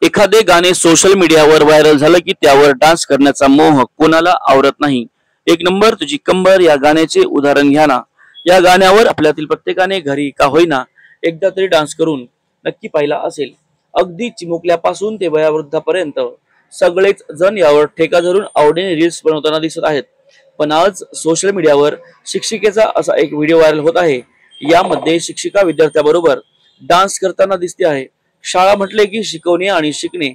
एखादे गाणे सोशल मीडियावर व्हायरल झालं की त्यावर डान्स करण्याचा मोह कोणाला आवरत नाही। एक नंबर तुझी कंबर या गाण्याचे उदाहरण घ्या ना। या गाण्यावर आपल्यातील प्रत्येकाने घरी का होईना एकदा तरी डान्स करून नक्की पाहिला असेल। अगदी चिमुकल्यापासून ते वयोवृद्धापर्यंत सगळेच जण यावर ठेका धरून आवडीने रील्स बनवताना दिसत आहेत। पण आज सोशल मीडियावर शिक्षिकेचा असा एक व्हिडिओ व्हायरल होत आहे। यामध्ये शिक्षिका विद्यार्थ्याबरोबर डान्स करताना दिसते आहे। शाळा म्हटले की शिकवणे आणि शिकणे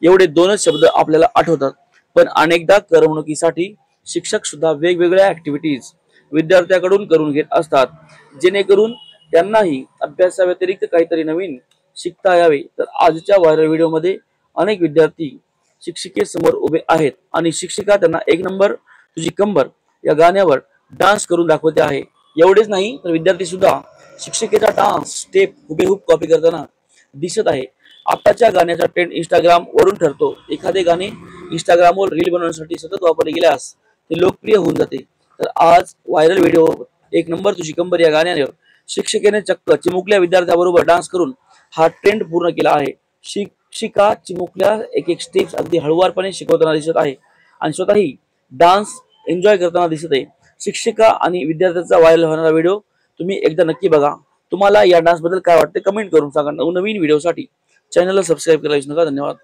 एवढे दोनच शब्द आपल्याला आठवतात, पण अनेकदा करमणुकीसाठी शिक्षक सुद्धा वेगवेगळ्या ऍक्टिव्हिटीज विद्यार्थ्याकडून करून घेत असतात, जेणेकरून त्यांनाही अभ्यासाव्यतिरिक्त काहीतरी नवीन शिकता यावे। तर आजच्या व्हायरल व्हिडिओमध्ये अनेक विद्यार्थी शिक्षिकेसमोर उभे आहेत आणि शिक्षिका त्यांना एक नंबर तुझी कंबर या गाण्यावर डान्स करून दाखवते आहे। एवढेच नाही तर विद्यार्थी सुद्धा शिक्षिकेचा डान्स स्टेप हुबेहूब कॉपी करताना दिसत आहे। आताच्या गाण्याचा ट्रेंड इंस्टाग्राम वरून ठरतो। एखादे गाणे इंस्टाग्रामवर रील बनवण्यासाठी सतत वापरले गेल्यास ते लोकप्रिय होऊन जाते। तर आज व्हायरल व्हिडिओ एक नंबर तुझी कंबर या गाण्यावर शिक्षिकेने चक्क चिमुकल्या विद्यार्थ्याबरोबर डान्स करून हा ट्रेंड पूर्ण केला आहे। शिक्षिका चिमुकल्या एक एक स्टेप्स अगदी हळूवारपणे शिकवताना दिसत आहे आणि स्वतःही डान्स एन्जॉय करताना दिसत आहे। शिक्षिका आणि विद्यार्थ्यांचा व्हायरल होणारा व्हिडिओ तुम्ही एकदा नक्की बघा। तुम्हाला या डान्स बद्दल काय वाटते कमेंट करून सांगा। नवीन व्हिडिओसाठी चॅनलला सबस्क्राईब करायला विसरू नका। धन्यवाद।